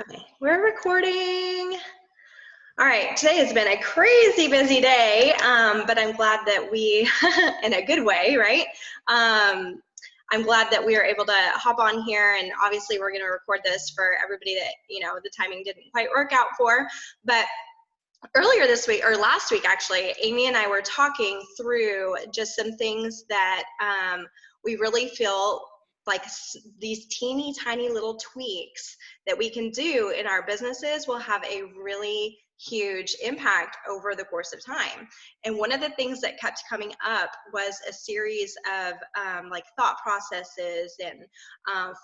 Okay, we're recording. All right, today has been a crazy busy day, but I'm glad that we, in a good way, right? I'm glad that we were able to hop on here, and obviously we're going to record this for everybody that, the timing didn't quite work out for. But earlier this week, or last week actually, Amy and I were talking through just some things that we really feel like these teeny tiny little tweaks that we can do in our businesses will have a really huge impact over the course of time. And one of the things that kept coming up was a series of like thought processes and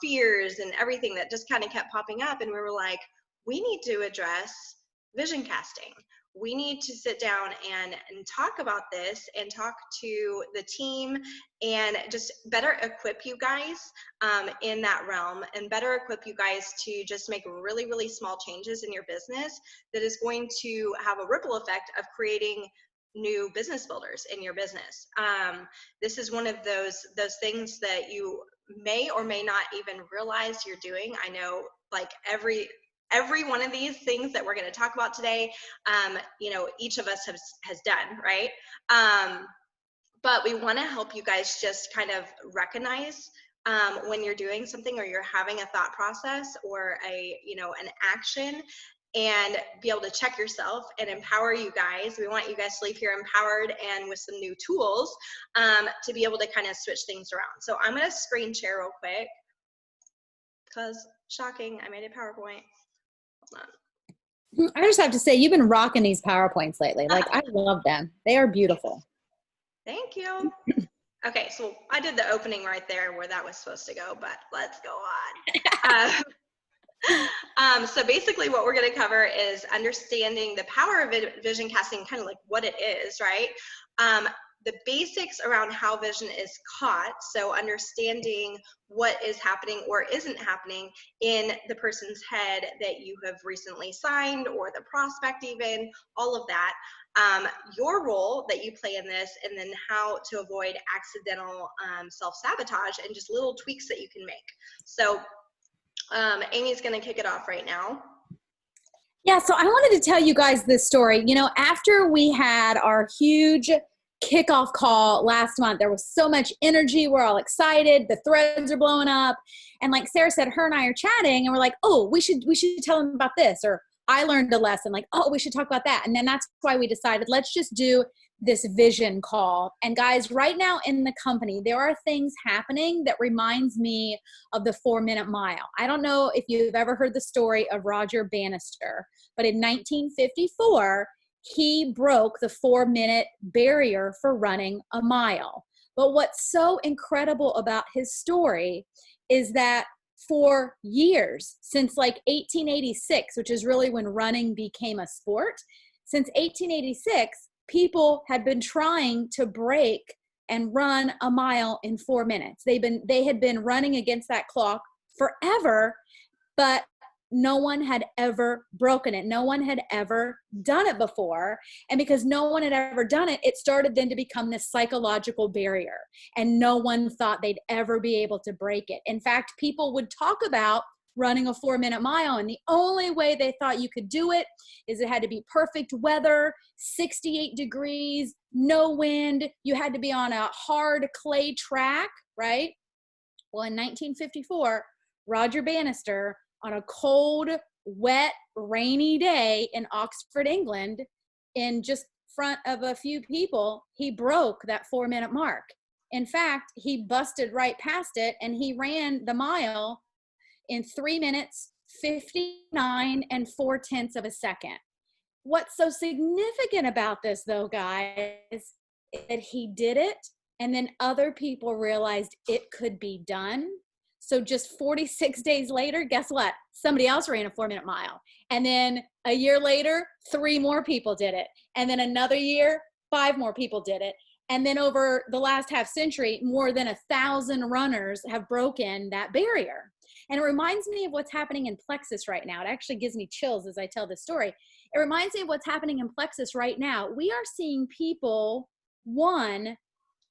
fears and everything that just kind of kept popping up. And we were like, we need to address vision casting. We need to sit down and talk about this and talk to the team and just better equip you guys in that realm, and better equip you guys to just make really, really small changes in your business that is going to have a ripple effect of creating new business builders in your business. This is one of those things that you may or may not even realize you're doing. I know, like, every one of these things that we're going to talk about today, each of us has done, right? But we want to help you guys just kind of recognize when you're doing something, or you're having a thought process or an action, and be able to check yourself and empower you guys. We want you guys to leave here empowered and with some new tools to be able to kind of switch things around. So I'm going to screen share real quick, because shocking, I made a PowerPoint. Hold on. I just have to say, you've been rocking these PowerPoints lately. Like, I love them. They are beautiful. Thank you. Okay, so I did the opening right there where that was supposed to go, but let's go on. So basically what we're going to cover is understanding the power of vision casting, kind of like what it is, right? The basics around how vision is caught, so understanding what is happening or isn't happening in the person's head that you have recently signed, or the prospect even, all of that. Your role that you play in this, and then how to avoid accidental self-sabotage and just little tweaks that you can make. So Amy's going to kick it off right now. Yeah, so I wanted to tell you guys this story. After we had our huge kickoff call last month, there was so much energy. We're all excited. The threads are blowing up. And like Sarah said, her and I are chatting, and we're like, oh, we should tell them about this. Or I learned a lesson, like, oh, we should talk about that. And then that's why we decided, let's just do this vision call. And guys, right now in the company, there are things happening that reminds me of the 4-minute mile. I don't know if you've ever heard the story of Roger Bannister, but in 1954, he broke the 4-minute barrier for running a mile. But what's so incredible about his story is that for years, since like 1886, which is really when running became a sport, since 1886, people had been trying to break and run a mile in 4 minutes. They had been running against that clock forever, but no one had ever broken it. No one had ever done it before. And because no one had ever done it, it started then to become this psychological barrier. And no one thought they'd ever be able to break it. In fact, people would talk about running a 4-minute mile, and the only way they thought you could do it is it had to be perfect weather, 68 degrees, no wind. You had to be on a hard clay track, right? Well, in 1954, Roger Bannister, on a cold, wet, rainy day in Oxford, England, in just front of a few people, he broke that 4-minute mark. In fact, he busted right past it, and he ran the mile in 3 minutes, 59 and 4/10 of a second. What's so significant about this, though, guys, is that he did it, and then other people realized it could be done. So just 46 days later, guess what? Somebody else ran a 4-minute mile. And then a year later, 3 more people did it. And then another year, 5 more people did it. And then over the last half century, more than 1,000 runners have broken that barrier. And it reminds me of what's happening in Plexus right now. It actually gives me chills as I tell this story. It reminds me of what's happening in Plexus right now. We are seeing people, one,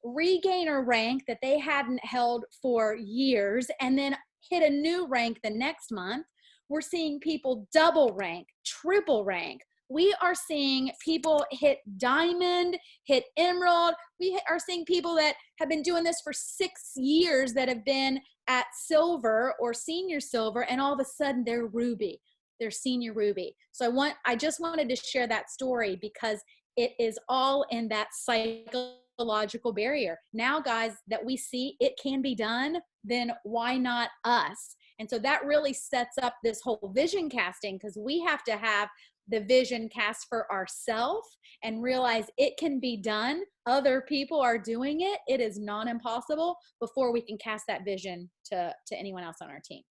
regain a rank that they hadn't held for years, and then hit a new rank the next month. We're seeing people double rank, triple rank. We are seeing people hit diamond, hit emerald. We are seeing people that have been doing this for 6 years that have been at silver or senior silver, and all of a sudden they're ruby, they're senior ruby. So I just wanted to share that story because it is all in that psychological barrier. Now, guys, that we see it can be done, then why not us? And so that really sets up this whole vision casting, because we have to have the vision cast for ourselves and realize it can be done. Other people are doing it. It is not impossible before we can cast that vision to anyone else on our team.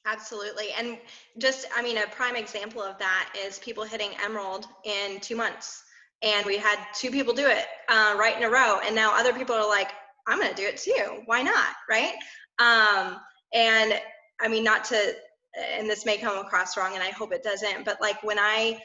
Absolutely. And just, I mean, a prime example of that is people hitting emerald in 2 months. And we had 2 people do it right in a row. And now other people are like, I'm going to do it too. Why not? Right. And I mean, not to, and this may come across wrong and I hope it doesn't, but like when I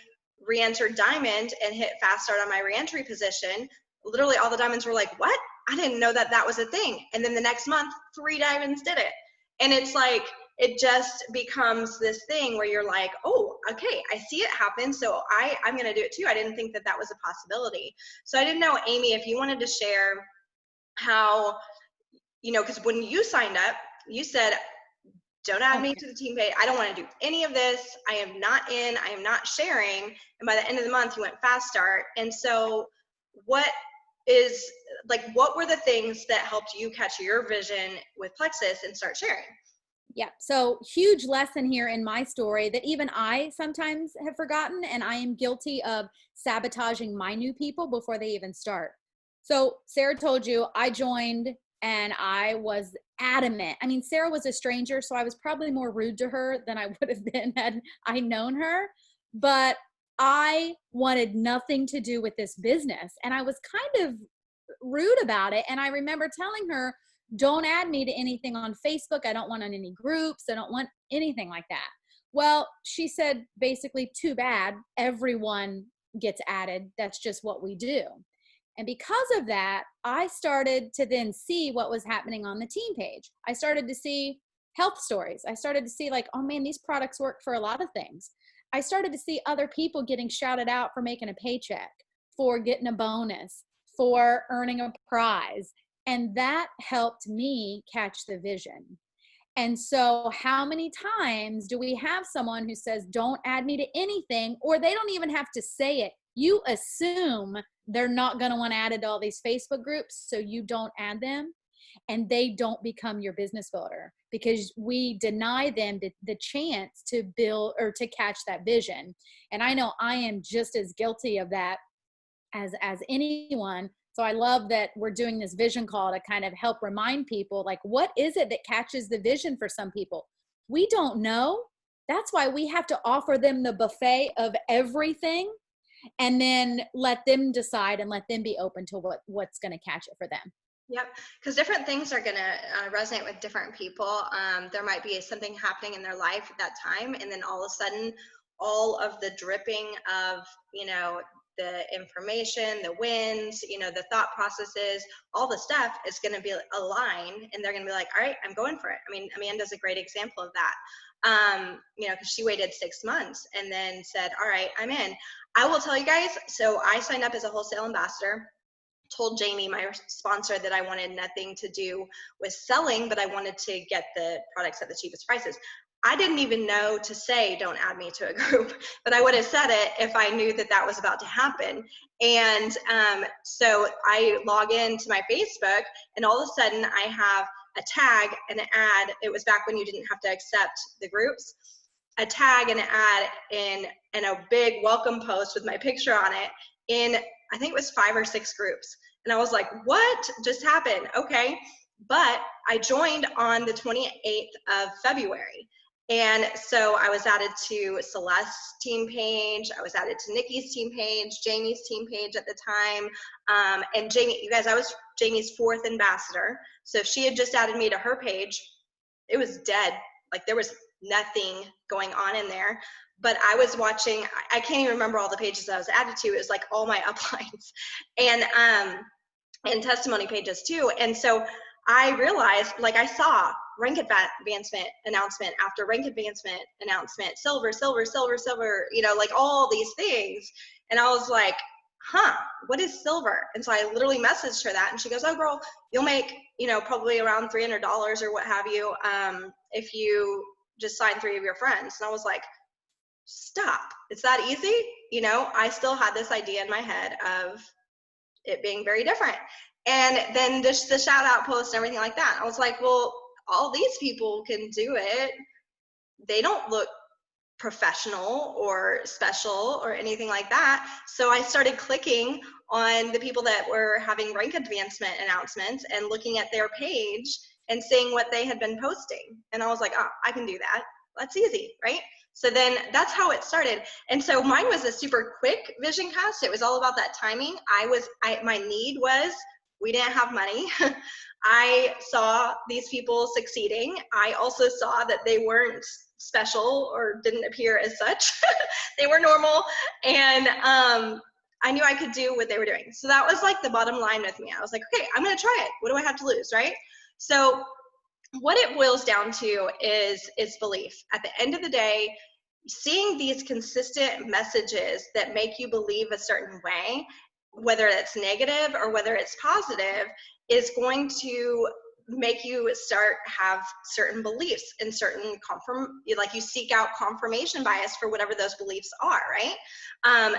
re-entered diamond and hit fast start on my re-entry position, literally all the diamonds were like, what? I didn't know that that was a thing. And then the next month, 3 diamonds did it. And it's like, it just becomes this thing where you're like, oh, okay, I see it happen. So I'm going to do it too. I didn't think that that was a possibility. So I didn't know, Amy, if you wanted to share how, you know, because when you signed up, you said, don't add me to the team page. I don't want to do any of this. I am not in, I am not sharing. And by the end of the month, you went fast start. And so what were the things that helped you catch your vision with Plexus and start sharing? Yeah. So huge lesson here in my story that even I sometimes have forgotten, and I am guilty of sabotaging my new people before they even start. So Sarah told you I joined and I was adamant. I mean, Sarah was a stranger, so I was probably more rude to her than I would have been had I known her, but I wanted nothing to do with this business. And I was kind of rude about it. And I remember telling her, don't add me to anything on Facebook. I don't want on any groups. I don't want anything like that. Well, she said, basically, too bad. Everyone gets added. That's just what we do. And because of that, I started to then see what was happening on the team page. I started to see health stories. I started to see like, oh man, these products work for a lot of things. I started to see other people getting shouted out for making a paycheck, for getting a bonus, for earning a prize. And that helped me catch the vision. And so how many times do we have someone who says, don't add me to anything, or they don't even have to say it. You assume they're not going to want added to all these Facebook groups, so you don't add them, and they don't become your business builder because we deny them the chance to build or to catch that vision. And I know I am just as guilty of that as anyone. So I love that we're doing this vision call to kind of help remind people, like, what is it that catches the vision for some people? We don't know. That's why we have to offer them the buffet of everything and then let them decide and let them be open to what's going to catch it for them. Yep, because different things are going to resonate with different people. There might be something happening in their life at that time, and then all of a sudden, all of the dripping of, you know, the information, the wins, you know, the thought processes, all the stuff is going to be aligned, and they're going to be like, all right, I'm going for it. I mean, Amanda's a great example of that. You know, because she waited 6 months and then said, all right, I'm in. I will tell you guys, so I signed up as a wholesale ambassador, told Jamie, my sponsor, that I wanted nothing to do with selling, but I wanted to get the products at the cheapest prices. I didn't even know to say, don't add me to a group, but I would have said it if I knew that that was about to happen. And so I log into my Facebook, and all of a sudden I have a tag and an ad. It was back when you didn't have to accept the groups. A tag and an ad in a big welcome post with my picture on it in, I think it was 5 or 6 groups. And I was like, what just happened? Okay. But I joined on the 28th of February. And so I was added to Celeste's team page. I was added to Nikki's team page, Jamie's team page at the time. And Jamie, you guys, I was Jamie's 4th ambassador. So if she had just added me to her page, it was dead. Like there was nothing going on in there. But I was watching, I can't even remember all the pages I was added to. It was like all my uplines and testimony pages too. And so I realized, like I saw rank advancement announcement after rank advancement announcement, silver, silver, silver, silver, you know, like all these things. And I was like, huh, what is silver? And so I literally messaged her that, and she goes, oh girl, you'll make, you know, probably around $300 or what have you, if you just sign 3 of your friends. And I was like, stop, it's that easy? You know, I still had this idea in my head of it being very different. And then just the shout out post and everything like that, I was like, well, all these people can do it. They don't look professional or special or anything like that. So I started clicking on the people that were having rank advancement announcements and looking at their page and seeing what they had been posting. And I was like, oh, I can do that. That's easy, right? So then that's how it started. And so mine was a super quick vision cast. It was all about that timing. My need was, we didn't have money. I saw these people succeeding. I also saw that they weren't special or didn't appear as such. They were normal. And I knew I could do what they were doing. So that was like the bottom line with me. I was like, okay, I'm going to try it. What do I have to lose, right? So what it boils down to is belief. At the end of the day, seeing these consistent messages that make you believe a certain way, whether it's negative or whether it's positive, is going to make you start have certain beliefs and certain like you seek out confirmation bias for whatever those beliefs are, right?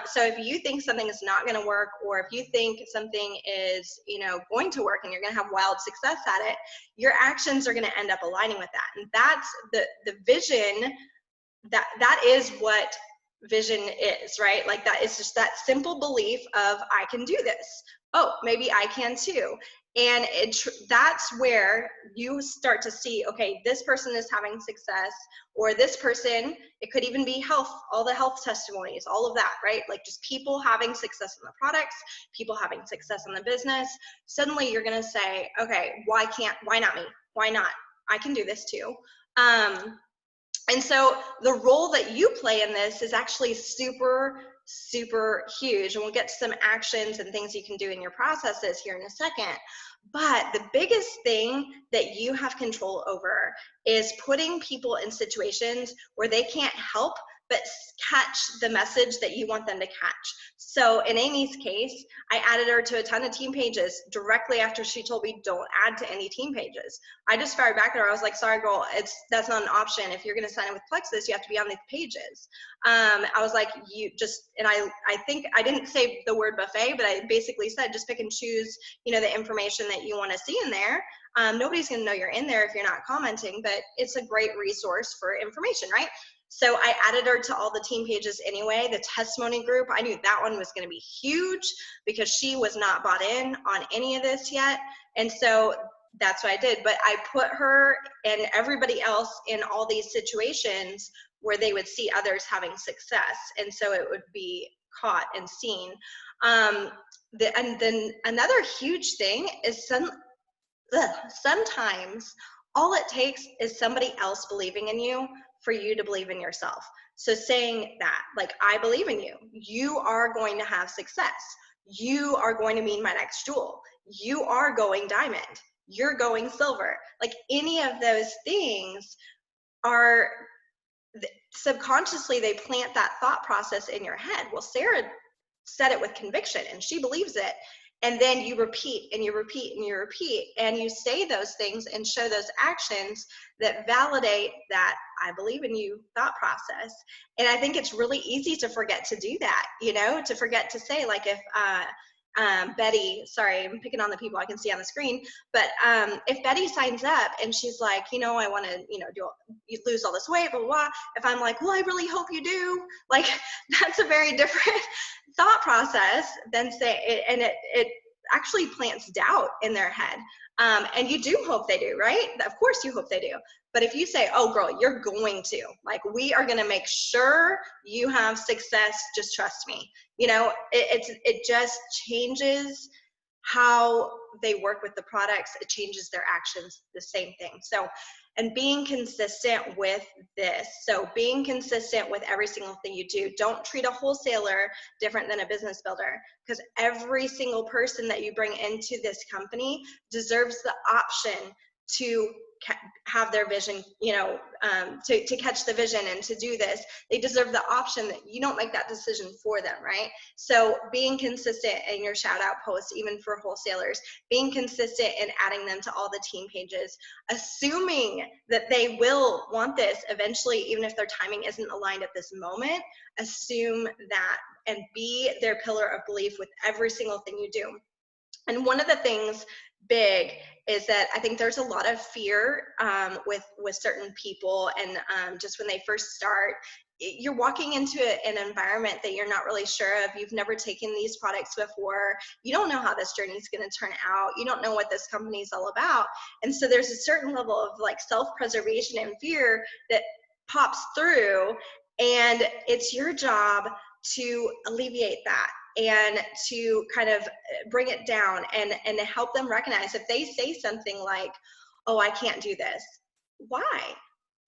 So if you think something is not going to work, or if you think something is, you know, going to work and you're going to have wild success at it, your actions are going to end up aligning with that. And that's the vision. That is what vision is, right? Like that is just that simple belief of, I can do this. Oh, maybe I can too. And that's where you start to see, okay, this person is having success, or this person, it could even be health, all the health testimonies, all of that, right? Like just people having success in the products, people having success in the business. Suddenly you're going to say, okay, why not me? Why not? I can do this too. And so the role that you play in this is actually super, super huge. And we'll get to some actions and things you can do in your processes here in a second. But the biggest thing that you have control over is putting people in situations where they can't help but catch the message that you want them to catch. So in Amy's case, I added her to a ton of team pages directly after she told me don't add to any team pages. I just fired back at her. I was like, sorry, girl, that's not an option. If you're going to sign in with Plexus, you have to be on the pages. I was like, and I think I didn't say the word buffet, but I basically said, just pick and choose, you know, the information that you want to see in there. Nobody's going to know you're in there if you're not commenting, but it's a great resource for information, right? So I added her to all the team pages anyway. The testimony group, I knew that one was going to be huge because she was not bought in on any of this yet. And so that's what I did. But I put her and everybody else in all these situations where they would see others having success. And so it would be caught and seen. And then another huge thing is sometimes all it takes is somebody else believing in you for you to believe in yourself. So saying that, like, I believe in you. You are going to have success. You are going to be my next jewel. You are going diamond. You're going silver. Like any of those things are subconsciously, they plant that thought process in your head. Well, Sarah said it with conviction and she believes it. And then you repeat and you repeat and you repeat and you say those things and show those actions that validate that I believe in you thought process. And I think it's really easy to forget to do that, you know, to forget to say, like, if Betty, sorry, I'm picking on the people I can see on the screen, but if Betty signs up and she's like, you know, I want to, you know, lose all this weight, blah, blah, blah. If I'm like, well, I really hope you do, like, that's a very different thought process than say it, and it actually plants doubt in their head. And you do hope they do, right? Of course you hope they do. But if you say, oh girl, you're going to, like, we are going to make sure you have success, just trust me. You know, it just changes how they work with the products. It changes their actions, the same thing. So, and being consistent with this. So being consistent with every single thing you do. Don't treat a wholesaler different than a business builder, because every single person that you bring into this company deserves the option to have their vision, to catch the vision and to do this. They deserve the option that you don't make that decision for them, right? So being consistent in your shout out posts, even for wholesalers, being consistent in adding them to all the team pages, assuming that they will want this eventually, even if their timing isn't aligned at this moment, assume that and be their pillar of belief with every single thing you do. And one of the things big is that I think there's a lot of fear with certain people, and just when they first start, you're walking into an environment that you're not really sure of. You've never taken these products before. You don't know how this journey is going to turn out. You don't know what this company is all about. And so there's a certain level of like self-preservation and fear that pops through, and it's your job to alleviate that and to kind of bring it down and help them recognize if they say something like, oh, I can't do this. Why?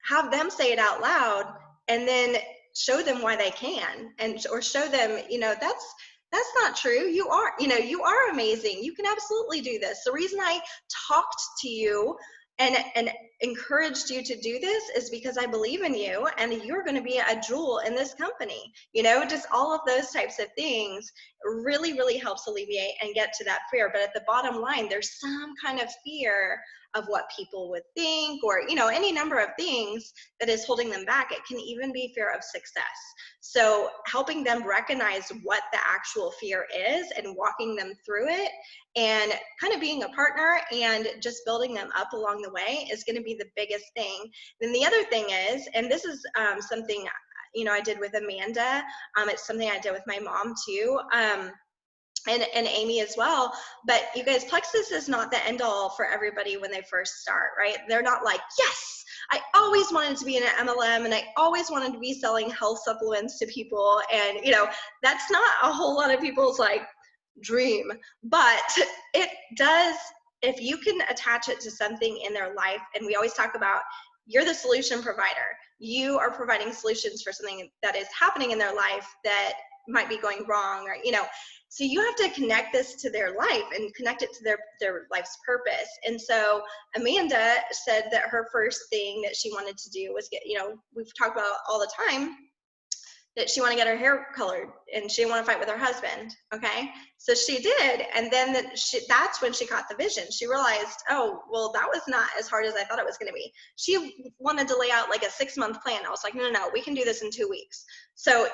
Have them say it out loud and then show them why they can, or show them, that's not true. You are amazing. You can absolutely do this. The reason I talked to you and encouraged you to do this is because I believe in you, and you're going to be a jewel in this company. Just all of those types of things really, really helps alleviate and get to that fear. But at the bottom line, there's some kind of fear of what people would think, or any number of things that is holding them back. It can even be fear of success. So helping them recognize what the actual fear is and walking them through it and kind of being a partner and just building them up along the way is going to be the biggest thing. Then the other thing is, and this is something I did with Amanda, it's something I did with my mom too, and Amy as well. But you guys, Plexus is not the end all for everybody when they first start, right? They're not like, yes, I always wanted to be in an MLM and I always wanted to be selling health supplements to people. And that's not a whole lot of people's like dream, but it does, if you can attach it to something in their life. And we always talk about, you're the solution provider. You are providing solutions for something that is happening in their life that might be going wrong, or so you have to connect this to their life and connect it to their life's purpose. And so Amanda said that her first thing that she wanted to do was get, we've talked about all the time, that she wanted to get her hair colored and she didn't want to fight with her husband. Okay. So she did. And then that's when she caught the vision. She realized, oh, well, that was not as hard as I thought it was going to be. She wanted to lay out like a 6-month plan. I was like, no, we can do this in 2 weeks. So,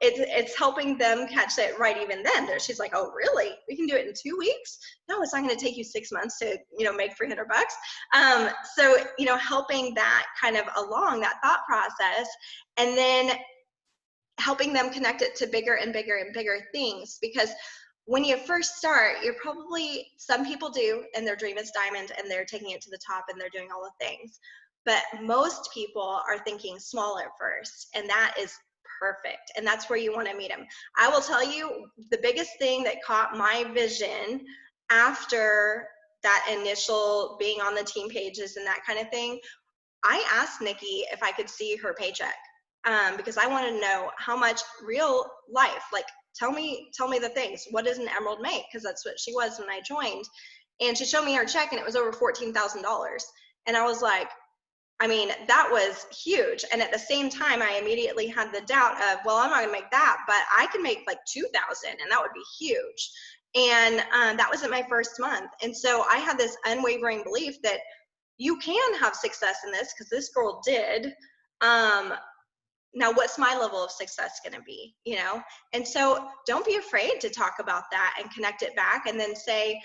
it's helping them catch it right even then. She's like, oh, really? We can do it in 2 weeks? No, it's not going to take you 6 months to, make $300. So, helping that kind of along that thought process, and then helping them connect it to bigger and bigger and bigger things. Because when you first start, some people do, and their dream is diamond and they're taking it to the top and they're doing all the things. But most people are thinking small at first, and that is perfect. And that's where you want to meet them. I will tell you, the biggest thing that caught my vision after that initial being on the team pages and that kind of thing, I asked Nikki if I could see her paycheck, because I wanted to know how much real life, like tell me the things. What does an emerald make? Because that's what she was when I joined. And she showed me her check and it was over $14,000. And I was like, that was huge. And at the same time, I immediately had the doubt of, well, I'm not gonna make that, but I can make like 2,000 and that would be huge. And that was at my first month. And so I had this unwavering belief that you can have success in this, because this girl did. Now what's my level of success going to be, And so don't be afraid to talk about that and connect it back, and then say,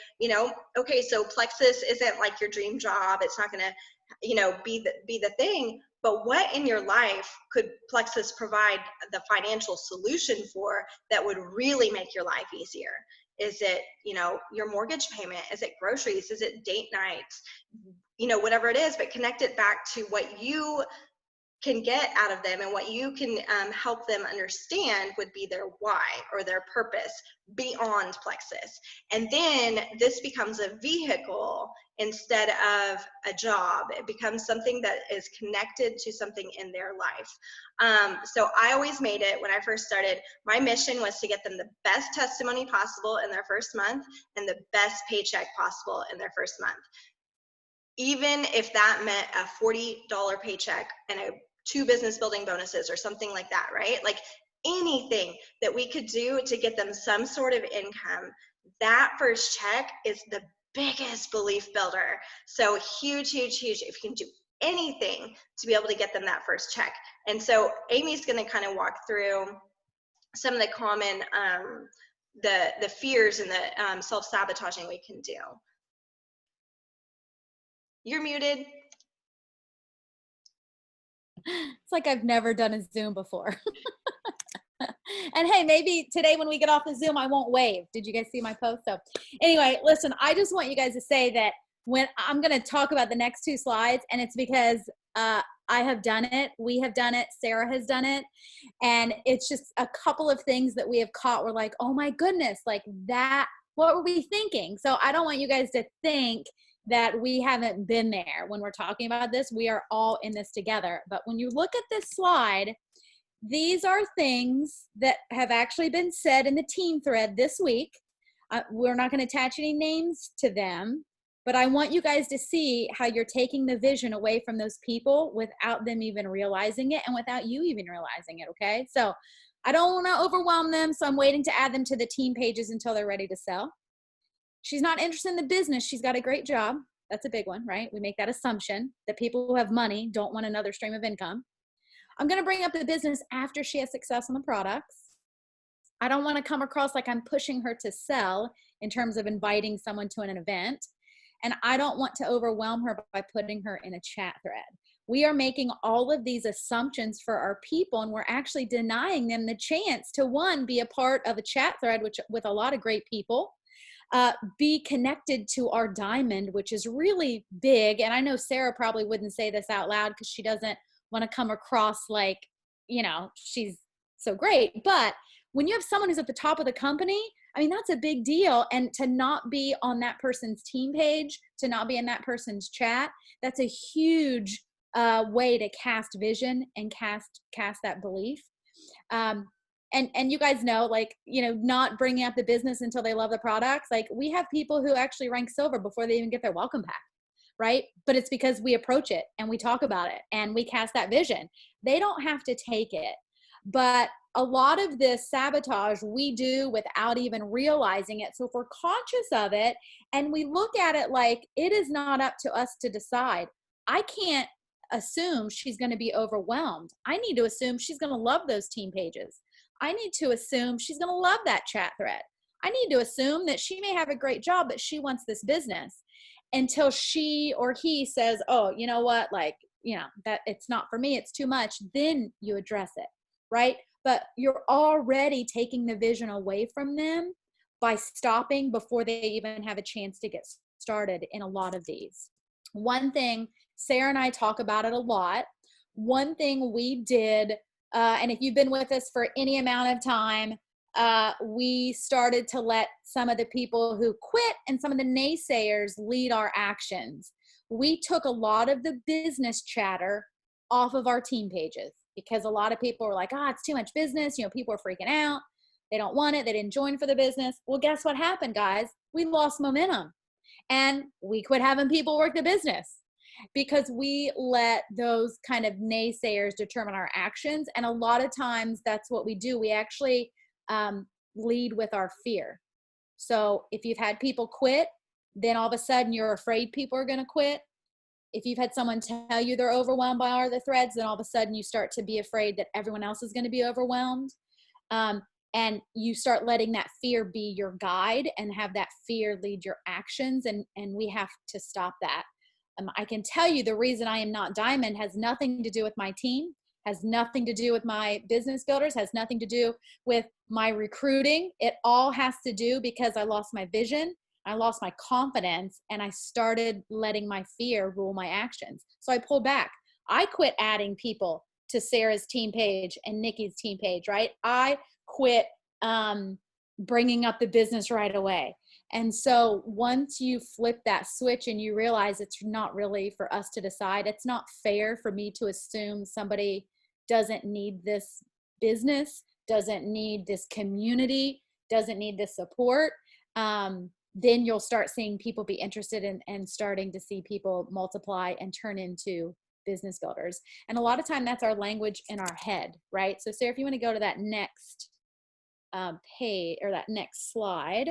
okay, so Plexus isn't like your dream job. It's not going to, be the thing, but what in your life could Plexus provide the financial solution for that would really make your life easier? Is it, your mortgage payment? Is it groceries? Is it date nights? Whatever it is, but connect it back to what you can get out of them and what you can help them understand would be their why or their purpose beyond Plexus. And then this becomes a vehicle instead of a job. It becomes something that is connected to something in their life. So I always made it, when I first started, my mission was to get them the best testimony possible in their first month and the best paycheck possible in their first month. even if that meant a $40 paycheck and 2 business building bonuses or something like that, right? Like anything that we could do to get them some sort of income, that first check is the biggest belief builder. So huge, huge, huge. If you can do anything to be able to get them that first check. And so Amy's going to kind of walk through some of the common the fears and the self-sabotaging we can do. You're muted. It's like I've never done a Zoom before. And hey, maybe today when we get off the Zoom, I won't wave. Did you guys see my post? So anyway, listen, I just want you guys to say that when I'm going to talk about the next 2 slides, and it's because I have done it. We have done it. Sarah has done it. And it's just a couple of things that we have caught. We're like, oh my goodness, like that, what were we thinking? So I don't want you guys to think that we haven't been there when we're talking about this. We are all in this together. But when you look at this slide, these are things that have actually been said in the team thread this week. We're not going to attach any names to them, but I want you guys to see how you're taking the vision away from those people without them even realizing it and without you even realizing it, okay? So I don't want to overwhelm them, so I'm waiting to add them to the team pages until they're ready to sell. She's not interested in the business. She's got a great job. That's a big one, right? We make that assumption that people who have money don't want another stream of income. I'm going to bring up the business after she has success on the products. I don't want to come across like I'm pushing her to sell in terms of inviting someone to an event. And I don't want to overwhelm her by putting her in a chat thread. We are making all of these assumptions for our people, and we're actually denying them the chance to, one, be a part of a chat thread with a lot of great people, be connected to our diamond, which is really big. And I know Sarah probably wouldn't say this out loud because she doesn't want to come across like, you know, she's so great. But when you have someone who's at the top of the company, I mean, that's a big deal. And to not be on that person's team page, to not be in that person's chat, that's a huge way to cast vision and cast that belief. And you guys know, like, you know, not bringing up the business until they love the products. Like, we have people who actually rank silver before they even get their welcome pack. Right? But it's because we approach it and we talk about it and we cast that vision. They don't have to take it. But a lot of this sabotage we do without even realizing it. So if we're conscious of it and we look at it like it is not up to us to decide, I can't assume she's going to be overwhelmed. I need to assume she's going to love those team pages. I need to assume she's going to love that chat thread. I need to assume that she may have a great job, but she wants this business. Until she or he says, oh, you know what, like, you know, that it's not for me, it's too much, then you address it, right? But you're already taking the vision away from them by stopping before they even have a chance to get started in a lot of these. One thing, Sarah and I talk about it a lot. One thing we did, and if you've been with us for any amount of time, we started to let some of the people who quit and some of the naysayers lead our actions. We took a lot of the business chatter off of our team pages because a lot of people were like, it's too much business. You know, people are freaking out. They don't want it. They didn't join for the business. Well, guess what happened, guys? We lost momentum and we quit having people work the business because we let those kind of naysayers determine our actions. And a lot of times that's what we do. We actually lead with our fear. So if you've had people quit, then all of a sudden you're afraid people are going to quit. If you've had someone tell you they're overwhelmed by all the threads, then all of a sudden you start to be afraid that everyone else is going to be overwhelmed. And you start letting that fear be your guide and have that fear lead your actions. And we have to stop that. I can tell you the reason I am not diamond has nothing to do with my team, has nothing to do with my business builders, has nothing to do with my recruiting. It all has to do because I lost my vision, I lost my confidence, and I started letting my fear rule my actions. So I pulled back. I quit adding people to Sarah's team page and Nikki's team page, right? I quit bringing up the business right away. And so once you flip that switch and you realize it's not really for us to decide, it's not fair for me to assume somebody doesn't need this business, doesn't need this community, doesn't need this support. then you'll start seeing people be interested in and starting to see people multiply and turn into business builders. And a lot of time that's our language in our head, right? So Sarah, if you want to go to that next page or that next slide.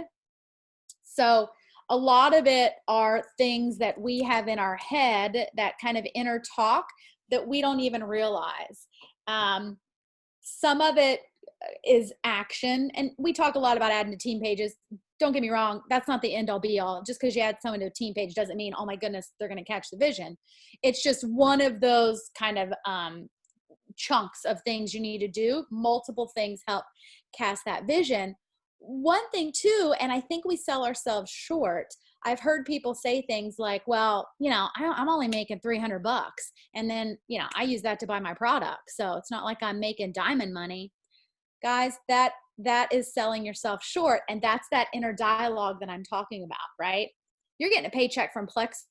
So a lot of it are things that we have in our head, that kind of inner talk that we don't even realize. Some of it is action, and we talk a lot about adding to team pages. Don't get me wrong, that's not the end all be all. Just because you add someone to a team page doesn't mean, oh my goodness, they're going to catch the vision. It's just one of those kind of chunks of things you need to do. Multiple things help cast that vision. One thing too, and I think we sell ourselves short. I've heard people say things like, well, I'm only making $300, and then, I use that to buy my product. So it's not like I'm making diamond money. Guys, that is selling yourself short. And that's that inner dialogue that I'm talking about, right? You're getting a paycheck from Plexus.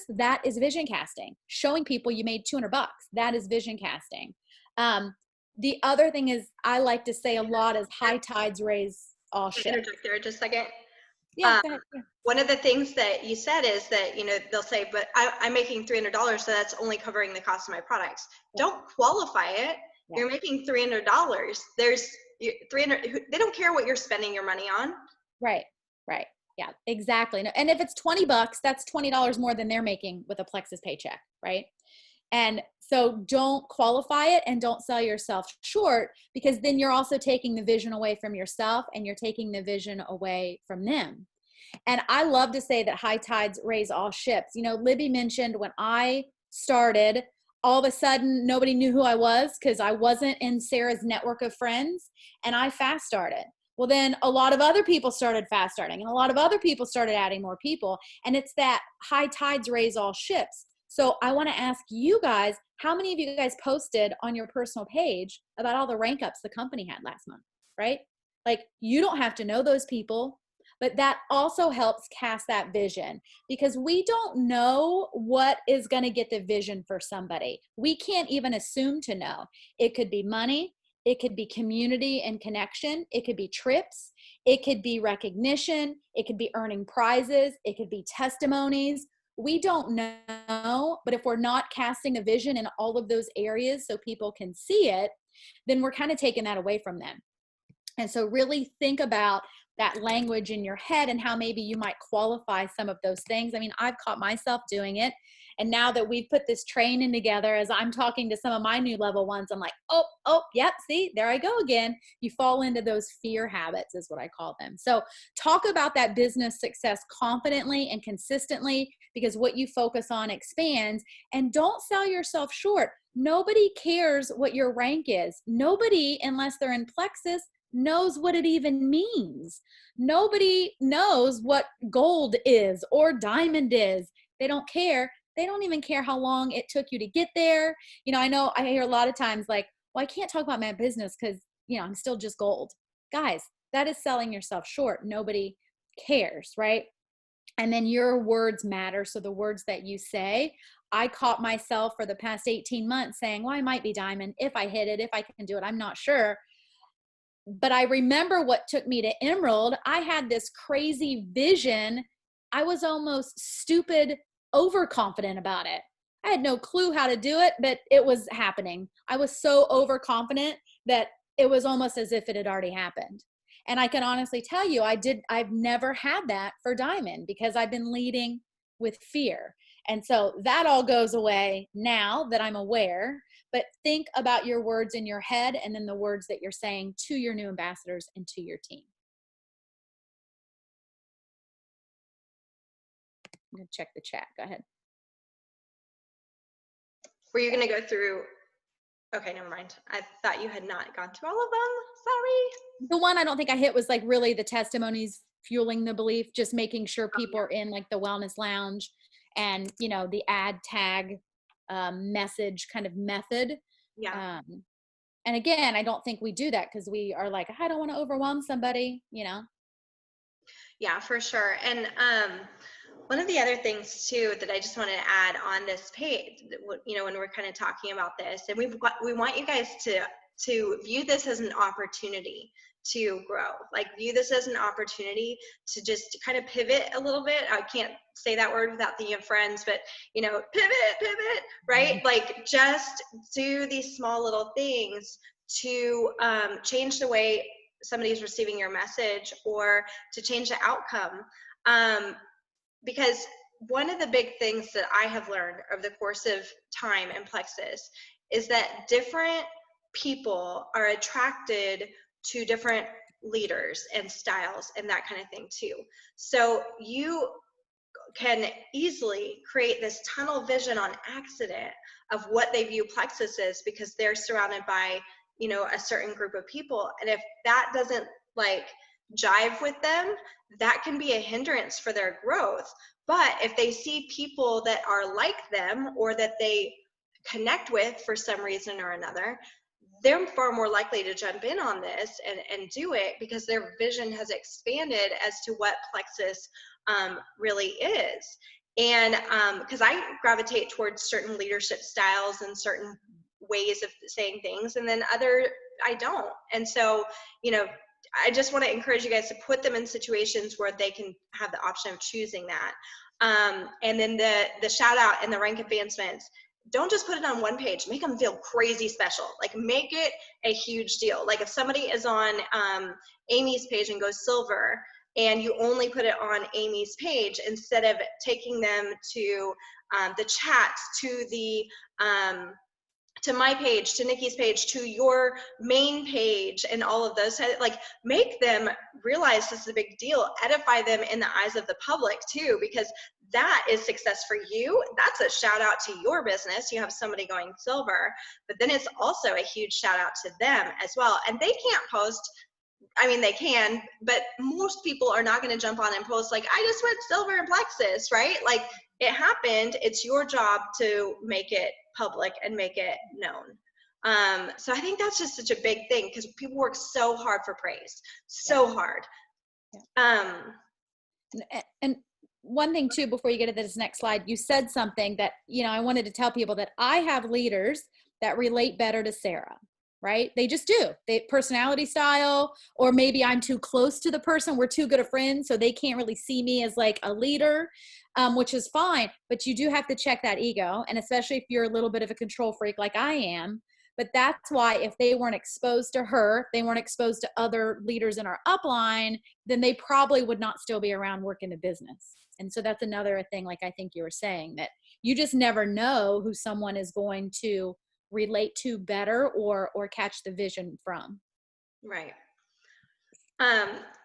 That is vision casting. Showing people you made $200. That is vision casting. The other thing is, I like to say a lot is high tides raise all ships. Interject there just a second. Yeah, go ahead. Yeah. One of the things that you said is that, they'll say, but I'm making $300, so that's only covering the cost of my products. Yeah. Don't qualify it. Yeah. You're making $300. There's 300. They don't care what you're spending your money on. Right. Yeah, exactly. And if it's $20, that's $20 more than they're making with a Plexus paycheck, right? And so don't qualify it and don't sell yourself short, because then you're also taking the vision away from yourself and you're taking the vision away from them. And I love to say that high tides raise all ships. Libby mentioned when I started, all of a sudden nobody knew who I was because I wasn't in Sarah's network of friends, and I fast started. Well, then a lot of other people started fast starting, and a lot of other people started adding more people. And it's that high tides raise all ships. So I want to ask you guys, how many of you guys posted on your personal page about all the rank ups the company had last month, right? Like, you don't have to know those people, but that also helps cast that vision, because we don't know what is going to get the vision for somebody. We can't even assume to know. It could be money. It could be community and connection. It could be trips. It could be recognition. It could be earning prizes. It could be testimonies. We don't know, but if we're not casting a vision in all of those areas so people can see it, then we're kind of taking that away from them. And so really think about that language in your head and how maybe you might qualify some of those things. I mean, I've caught myself doing it. And now that we've put this training together, as I'm talking to some of my new level ones, I'm like, yep, see, there I go again. You fall into those fear habits is what I call them. So talk about that business success confidently and consistently, because what you focus on expands. And don't sell yourself short. Nobody cares what your rank is. Nobody, unless they're in Plexus, knows what it even means. Nobody knows what gold is or diamond is. They don't care. They don't even care how long it took you to get there. I know I hear a lot of times like, well, I can't talk about my business because, I'm still just gold. Guys, that is selling yourself short. Nobody cares, right? And then your words matter. So the words that you say, I caught myself for the past 18 months saying, well, I might be diamond if I hit it, if I can do it. I'm not sure. But I remember what took me to Emerald. I had this crazy vision. I was almost stupid, overconfident about it. I had no clue how to do it, but it was happening. I was so overconfident that it was almost as if it had already happened. And I can honestly tell you, I've never had that for diamond because I've been leading with fear. And so that all goes away now that I'm aware. But think about your words in your head and then the words that you're saying to your new ambassadors and to your team. I'm going to check the chat. Go ahead. Were you going to go through? Okay, never mind. I thought you had not gone through all of them. Sorry. The one I don't think I hit was like really the testimonies fueling the belief, just making sure people are in like the wellness lounge and, the ad tag message kind of method. Yeah. And again, I don't think we do that because we are like, I don't want to overwhelm somebody, Yeah, for sure. And one of the other things too that I just want to add on this page, when we're kind of talking about this, and we want you guys to to view this as an opportunity to grow, like view this as an opportunity to just kind of pivot a little bit. I can't say that word without thinking of Friends, but you know, pivot, right? Like just do these small little things to change the way somebody's receiving your message or to change the outcome. Because one of the big things that I have learned over the course of time in Plexus is that different people are attracted to different leaders and styles and that kind of thing too. So you can easily create this tunnel vision on accident of what they view Plexus is because they're surrounded by, you know, a certain group of people. And if that doesn't like jive with them, that can be a hindrance for their growth. But if they see people that are like them or that they connect with for some reason or another, they're far more likely to jump in on this and do it because their vision has expanded as to what Plexus really is. And because I gravitate towards certain leadership styles and certain ways of saying things, and then other I don't. And so, you know, I just want to encourage you guys to put them in situations where they can have the option of choosing that. And then the shout out and the rank advancements, don't just put it on one page, make them feel crazy special. Like make it a huge deal. Like if somebody is on Amy's page and goes silver and you only put it on Amy's page instead of taking them to the chats, to the to my page, to Nikki's page, to your main page, and all of those, like make them realize this is a big deal, edify them in the eyes of the public too, because that is success for you. That's a shout out to your business. You have somebody going silver, but then it's also a huge shout out to them as well. And they can't post, I mean, they can, but most people are not going to jump on and post like, I just went silver in Plexus, right? Like it happened. It's your job to make it public and make it known. So I think that's just such a big thing because people work so hard for praise, so hard. And one thing too, before you get to this next slide, you said something that, you know, I wanted to tell people that I have leaders that relate better to Sarah, right? They just do. They personality style, or maybe I'm too close to the person. We're too good of friends, so they can't really see me as like a leader, which is fine. But you do have to check that ego. And especially if you're a little bit of a control freak like I am. But that's why if they weren't exposed to her, they weren't exposed to other leaders in our upline, then they probably would not still be around working the business. And so that's another thing, like I think you were saying, that you just never know who someone is going to relate to better or catch the vision from. Right.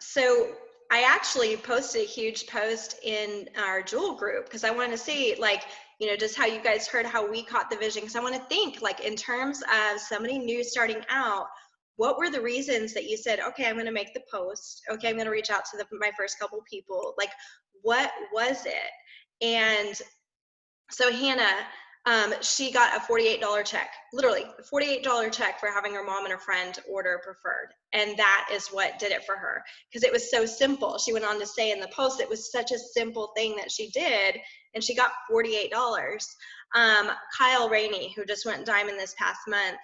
So I actually posted a huge post in our Jewel group because I wanted to see, like, you know, just how you guys heard how we caught the vision. Because I want to think, like, in terms of somebody new starting out, what were the reasons that you said, okay, I'm going to make the post. Okay, I'm going to reach out to my first couple people. Like, what was it? And so Hannah, she got a $48 check, literally a $48 check for having her mom and her friend order preferred. And that is what did it for her because it was so simple. She went on to say in the post, it was such a simple thing that she did and she got $48. Kyle Rainey, who just went diamond this past month,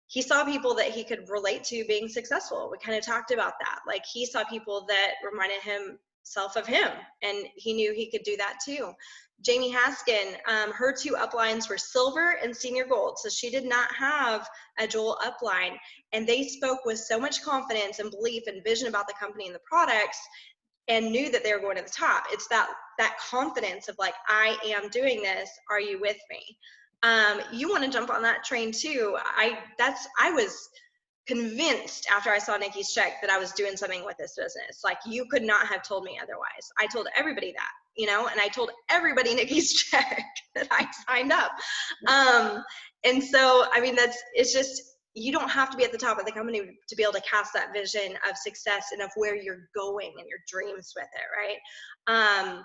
he saw people that he could relate to being successful. We kind of talked about that. Like he saw people that reminded himself of him and he knew he could do that too. Jamie Haskin, her two uplines were silver and senior gold. So she did not have a Jewel upline. And they spoke with so much confidence and belief and vision about the company and the products and knew that they were going to the top. It's that confidence of like, I am doing this. Are you with me? You want to jump on that train too. I was convinced after I saw Nikki's check that I was doing something with this business. Like you could not have told me otherwise. I told everybody that, you know, and I told everybody Nikki's check that I signed up. And so, I mean, it's just, you don't have to be at the top of the company to be able to cast that vision of success and of where you're going and your dreams with it, right?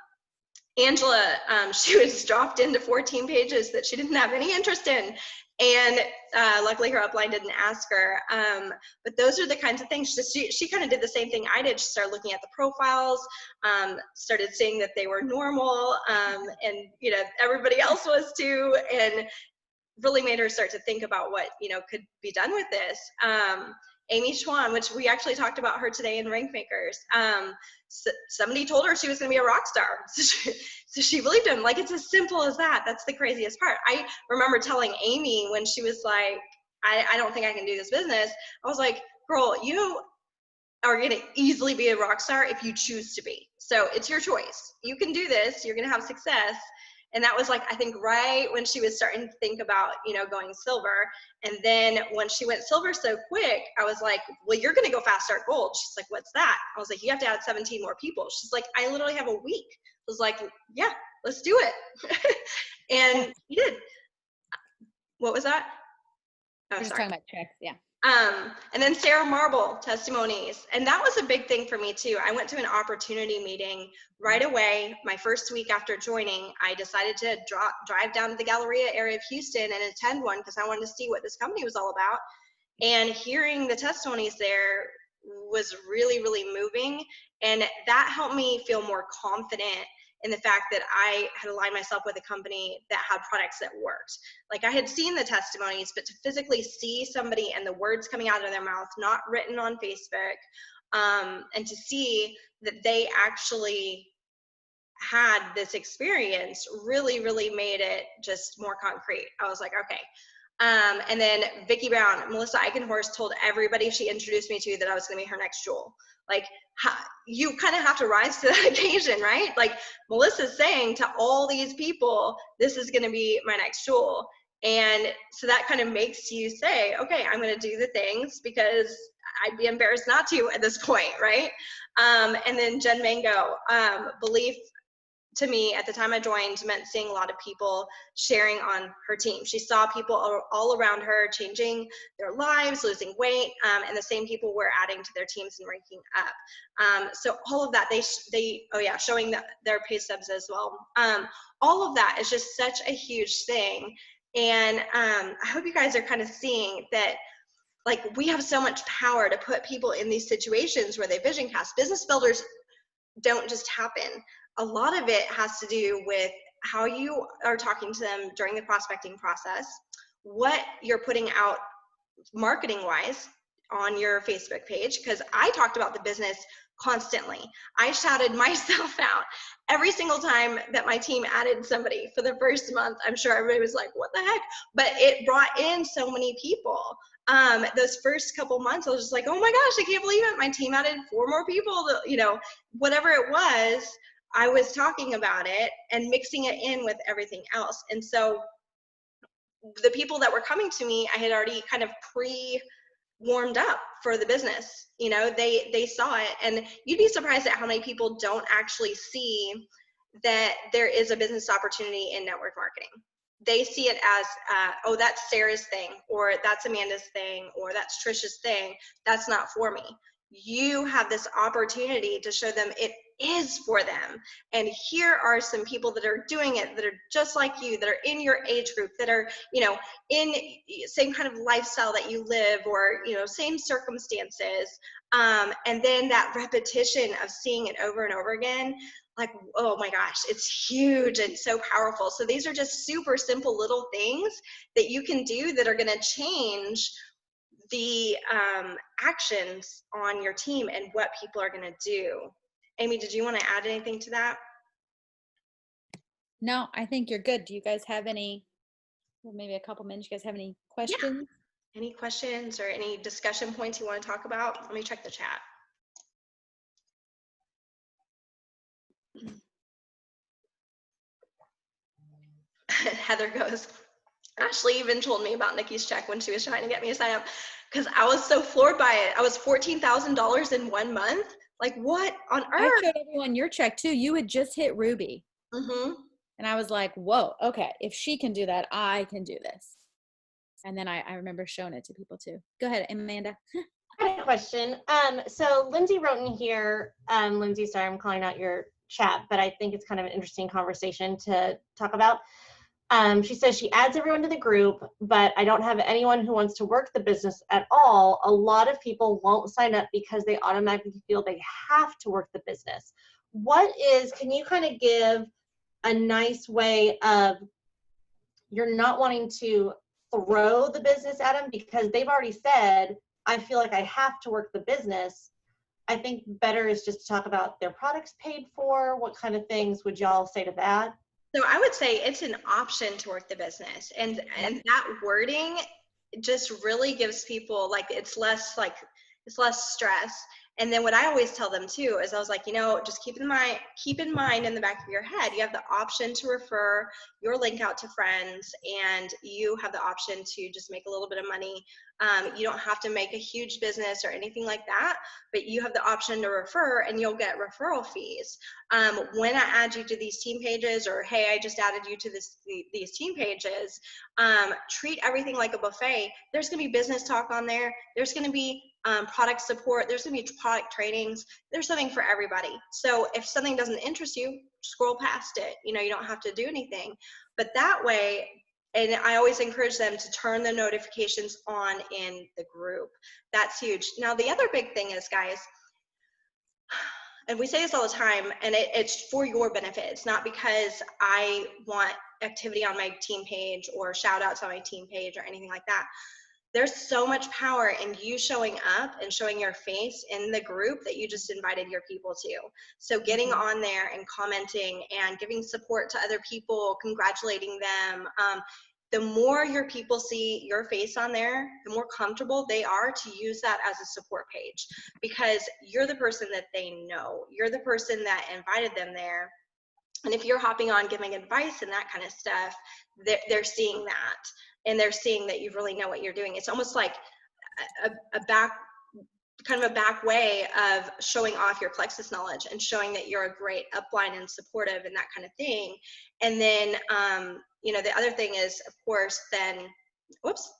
Angela, she was dropped into 14 pages that she didn't have any interest in. And luckily her upline didn't ask her. But those are the kinds of things. She kind of did the same thing I did. She started looking at the profiles, started seeing that they were normal, and you know everybody else was too. And really made her start to think about what, could be done with this. Amy Schwan, which we actually talked about her today in Rank Makers. Somebody told her she was going to be a rock star. So she believed him. Like, it's as simple as that. That's the craziest part. I remember telling Amy when she was like, I don't think I can do this business. I was like, girl, you are going to easily be a rock star if you choose to be. So it's your choice. You can do this. You're going to have success. And that was like, I think right when she was starting to think about, going silver. And then when she went silver so quick, I was like, well, you're going to go fast start gold. She's like, what's that? I was like, you have to add 17 more people. She's like, I literally have a week. I was like, yeah, let's do it. And he did. What was that? Oh, we're just talking about checks. Yeah. And then Sarah Marble testimonies. And that was a big thing for me too. I went to an opportunity meeting right away. My first week after joining, I decided to drive down to the Galleria area of Houston and attend one because I wanted to see what this company was all about. And hearing the testimonies there was really, really moving. And that helped me feel more confident in the fact that I had aligned myself with a company that had products that worked. Like, I had seen the testimonies, but to physically see somebody and the words coming out of their mouth, not written on Facebook, and to see that they actually had this experience really, really made it just more concrete. I was like, okay. And then Vicki Brown, Melissa Eichenhorst told everybody she introduced me to that I was gonna be her next jewel. Like, you kind of have to rise to that occasion, right? Like, Melissa's saying to all these people, this is gonna be my next jewel. And so that kind of makes you say, okay, I'm gonna do the things because I'd be embarrassed not to at this point, right? And then Jen Mango, belief to me at the time I joined meant seeing a lot of people sharing on her team. She saw people all around her changing their lives, losing weight, and the same people were adding to their teams and ranking up. So all of that, showing their pay stubs as well. All of that is just such a huge thing. And I hope you guys are kind of seeing that, like, we have so much power to put people in these situations where they vision cast. Business builders don't just happen. A lot of it has to do with how you are talking to them during the prospecting process, what you're putting out marketing wise on your Facebook page, because I talked about the business constantly. I shouted myself out every single time that my team added somebody for the first month. I'm sure everybody was like, what the heck? But it brought in so many people. Those first couple months, I was just like, oh my gosh, I can't believe it. My team added 4 more people, whatever it was. I was talking about it and mixing it in with everything else. And so the people that were coming to me, I had already kind of warmed up for the business. They saw it, and you'd be surprised at how many people don't actually see that there is a business opportunity in network marketing. They see it as, oh, that's Sarah's thing, or that's Amanda's thing, or that's Trisha's thing. That's not for me. You have this opportunity to show them it is for them. And here are some people that are doing it, that are just like you, that are in your age group, that are, in same kind of lifestyle that you live, or, same circumstances. And then that repetition of seeing it over and over again, like, oh my gosh, it's huge and so powerful. So these are just super simple little things that you can do that are going to change the actions on your team and what people are going to do. Amy, did you want to add anything to that? No, I think you're good. Do you guys have any, well, maybe a couple minutes, you guys have any questions? Yeah. Any questions or any discussion points you want to talk about? Let me check the chat. Heather goes, Ashley even told me about Nikki's check when she was trying to get me to sign up, because I was so floored by it. I was $14,000 in 1 month. Like, what on earth? I showed everyone your check too. You had just hit Ruby. Mm-hmm. And I was like, whoa, okay, if she can do that, I can do this. And then I remember showing it to people too. Go ahead, Amanda. I had a question. So Lindsay wrote in here, Lindsay, sorry, I'm calling out your chat, but I think it's kind of an interesting conversation to talk about. She says she adds everyone to the group, but I don't have anyone who wants to work the business at all. A lot of people won't sign up because they automatically feel they have to work the business. Can you kind of give a nice way of, you're not wanting to throw the business at them because they've already said, I feel like I have to work the business. I think better is just to talk about their products paid for. What kind of things would y'all say to that? So I would say it's an option to work the business, and that wording just really gives people like it's less stress. And then what I always tell them too is I was like, just keep in mind in the back of your head, you have the option to refer your link out to friends, and you have the option to just make a little bit of money. You don't have to make a huge business or anything like that, but you have the option to refer, and you'll get referral fees. When I add you to these team pages, or hey, I just added you to these team pages, treat everything like a buffet. There's going to be business talk on there. There's going to be product support. There's going to be product trainings. There's something for everybody. So if something doesn't interest you, scroll past it. You don't have to do anything. But that way, and I always encourage them to turn the notifications on in the group. That's huge. Now, the other big thing is, guys, and we say this all the time, and it's for your benefit. It's not because I want activity on my team page or shout outs on my team page or anything like that. There's so much power in you showing up and showing your face in the group that you just invited your people to. So getting on there and commenting and giving support to other people, congratulating them. The more your people see your face on there, the more comfortable they are to use that as a support page, because you're the person that they know. You're the person that invited them there. And if you're hopping on giving advice and that kind of stuff, they're seeing that. And they're seeing that you really know what you're doing. It's almost like a back way of showing off your Plexus knowledge and showing that you're a great upline and supportive and that kind of thing. And then, the other thing is, of course, then,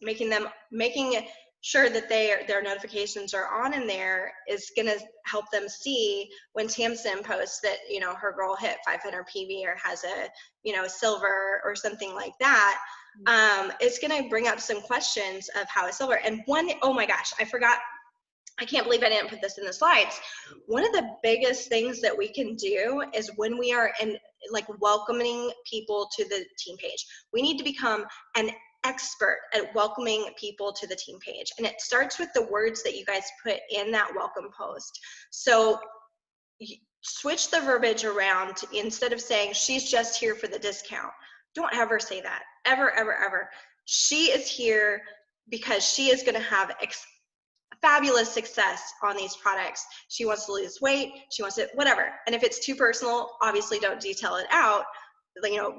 making sure that their notifications are on in there is going to help them see when Tamsin posts that, her girl hit 500 PV or has a, silver or something like that. It's going to bring up some questions of how it's silver. And oh my gosh, I forgot. I can't believe I didn't put this in the slides. One of the biggest things that we can do is when we are welcoming people to the team page, we need to become an expert at welcoming people to the team page. And it starts with the words that you guys put in that welcome post. So switch the verbiage around. Instead of saying she's just here for the discount, don't ever say that. Ever, ever, ever. She is here because she is going to have fabulous success on these products. She wants to lose weight. She wants it, whatever. And if it's too personal, obviously don't detail it out,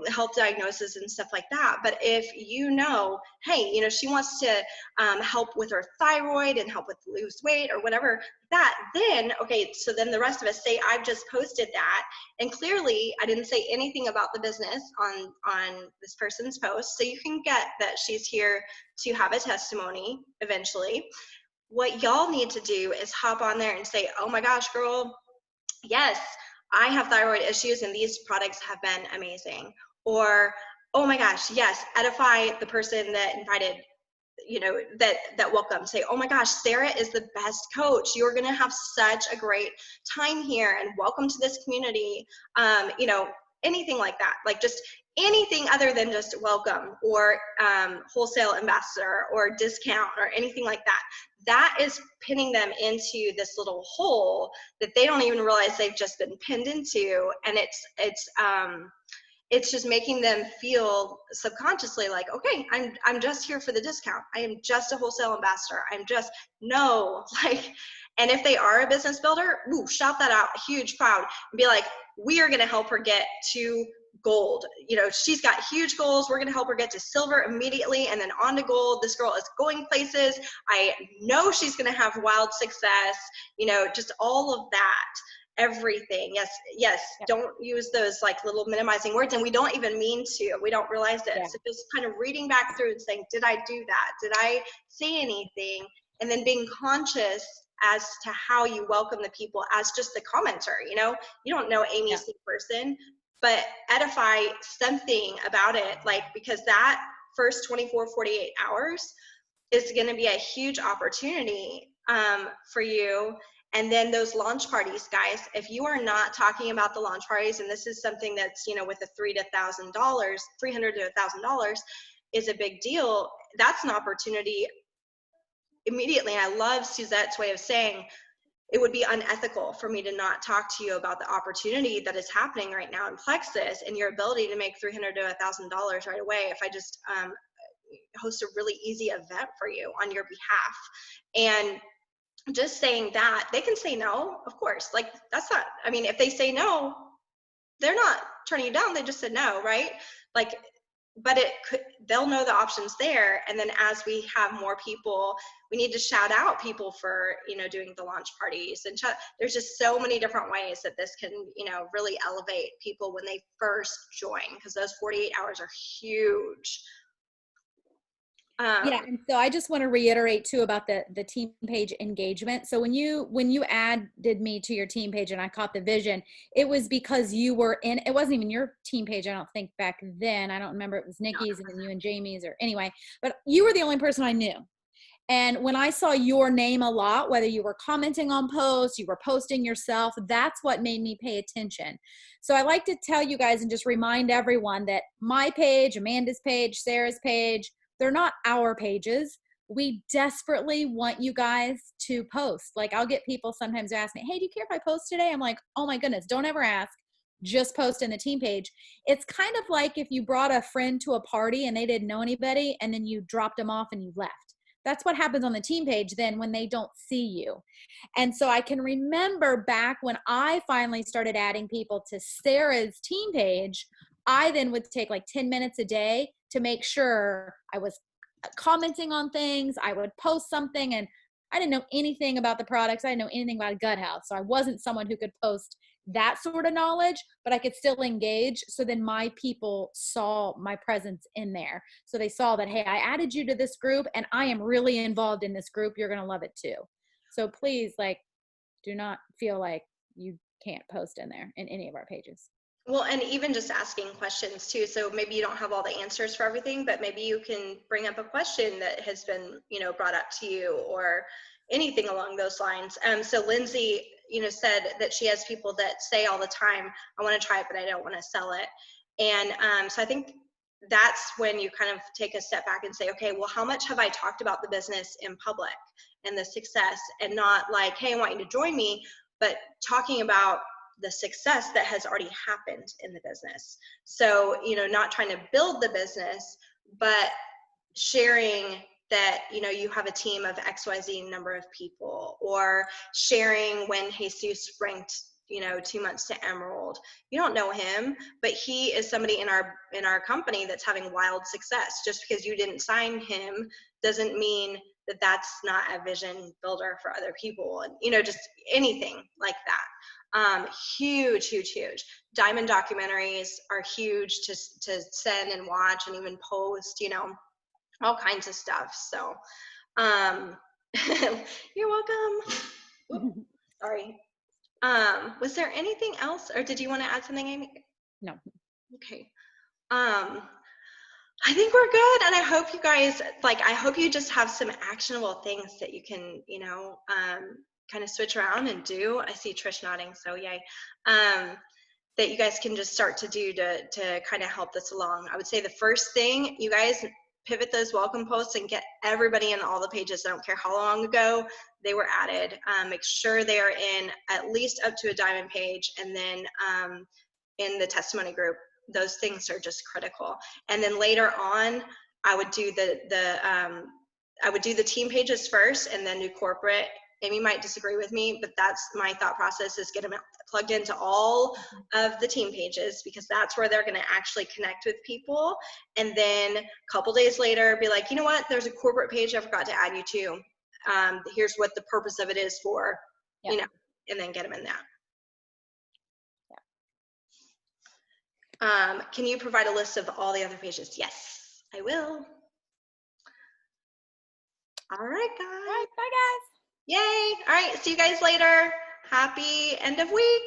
health diagnosis and stuff like that. But if hey, she wants to help with her thyroid and help with lose weight or whatever, then the rest of us say, I've just posted that. And clearly I didn't say anything about the business on this person's post. So you can get that she's here to have a testimony eventually. What y'all need to do is hop on there and say, oh my gosh, girl, yes, I have thyroid issues and these products have been amazing. Or, oh my gosh, yes, edify the person that invited, that welcome. Say, oh my gosh, Sarah is the best coach. You're going to have such a great time here and welcome to this community. Anything like that, like just anything other than just welcome or wholesale ambassador or discount or anything like that. That is pinning them into this little hole that they don't even realize they've just been pinned into. And it's just making them feel subconsciously like, okay, I'm just here for the discount. I am just a wholesale ambassador. And if they are a business builder, shout that out, huge, proud, and be like, we are going to help her get to gold. She's got huge goals. We're going to help her get to silver immediately and then on to gold. This girl is going places. I know she's going to have wild success, just all of that. Everything. Yes. Yeah. Don't use those little minimizing words, and we don't even mean to. We don't realize it. Yeah. So just kind of reading back through and saying, did I do that? Did I say anything? And then being conscious as to how you welcome the people as just the commenter. You don't know Amy's the person, but edify something about it, because that first 24, 48 hours is going to be a huge opportunity for you. And then those launch parties, guys, if you are not talking about the launch parties, and this is something that's, with a $300 to $1,000 is a big deal. that's an opportunity immediately. And I love Suzette's way of saying, it would be unethical for me to not talk to you about the opportunity that is happening right now in Plexus and your ability to make $300 to $1,000 right away if I just host a really easy event for you on your behalf. And just saying that, they can say no, of course. Like, that's not, I mean, if they say no, they're not turning you down, they just said no, right? Like, but they'll know the options there. And then as we have more people, we need to shout out people for, doing the launch parties, and there's just so many different ways that this can, really elevate people when they first join, because those 48 hours are huge. Yeah, and so I just want to reiterate too about the team page engagement. So when you added me to your team page and I caught the vision, it was because you were in, it wasn't even your team page, I don't think, back then. I don't remember, it was Nikki's and then you and Jamie's, or anyway, but you were the only person I knew. And when I saw your name a lot, whether you were commenting on posts, you were posting yourself, that's what made me pay attention. So I like to tell you guys and just remind everyone that my page, Amanda's page, Sarah's page, they're not our pages. We desperately want you guys to post. Like, I'll get people sometimes who ask me, hey, do you care if I post today? I'm like, oh my goodness, don't ever ask. Just post in the team page. It's kind of like if you brought a friend to a party and they didn't know anybody and then you dropped them off and you left. That's what happens on the team page then when they don't see you. And so I can remember back when I finally started adding people to Sarah's team page, I then would take like 10 minutes a day to make sure I was commenting on things. I would post something, and I didn't know anything about the products. I didn't know anything about Gut Health. So I wasn't someone who could post that sort of knowledge, but I could still engage. So then my people saw my presence in there. So they saw that, hey, I added you to this group and I am really involved in this group. You're going to love it too. So please, do not feel like you can't post in there in any of our pages. Well, and even just asking questions too. So maybe you don't have all the answers for everything, but maybe you can bring up a question that has been, brought up to you, or anything along those lines. So Lindsay, said that she has people that say all the time, I want to try it, but I don't want to sell it. And so I think that's when you kind of take a step back and say, okay, well, how much have I talked about the business in public and the success, and not like, hey, I want you to join me, but talking about the success that has already happened in the business. So, not trying to build the business, but sharing that, you have a team of XYZ number of people, or sharing when Jesus ranked, 2 months to Emerald. You don't know him, but he is somebody in our company that's having wild success. Just because you didn't sign him doesn't mean that that's not a vision builder for other people, and, just anything like that. Huge. Diamond documentaries are huge to send and watch and even post, all kinds of stuff. So, you're welcome. Oops, sorry. Was there anything else, or did you want to add something, Amy? No. Okay. I think we're good. And I hope you guys, I hope you just have some actionable things that you can, kind of switch around and do. I see Trish nodding, so yay. That you guys can just start to do to kind of help this along. I would say the first thing, you guys pivot those welcome posts and get everybody in all the pages. I don't care how long ago they were added. Make sure they are in at least up to a diamond page, and then in the testimony group. Those things are just critical. And then later on, I would do the team pages first, and then do corporate. Amy might disagree with me, but that's my thought process, is get them plugged into all of the team pages, because that's where they're going to actually connect with people. And then a couple days later, be like, you know what, there's a corporate page I forgot to add you to. Here's what the purpose of it is for, and then get them in that. Can you provide a list of all the other pages? Yes, I will. All right, guys. All right, bye, guys. Yay. All right, see you guys later. Happy end of week.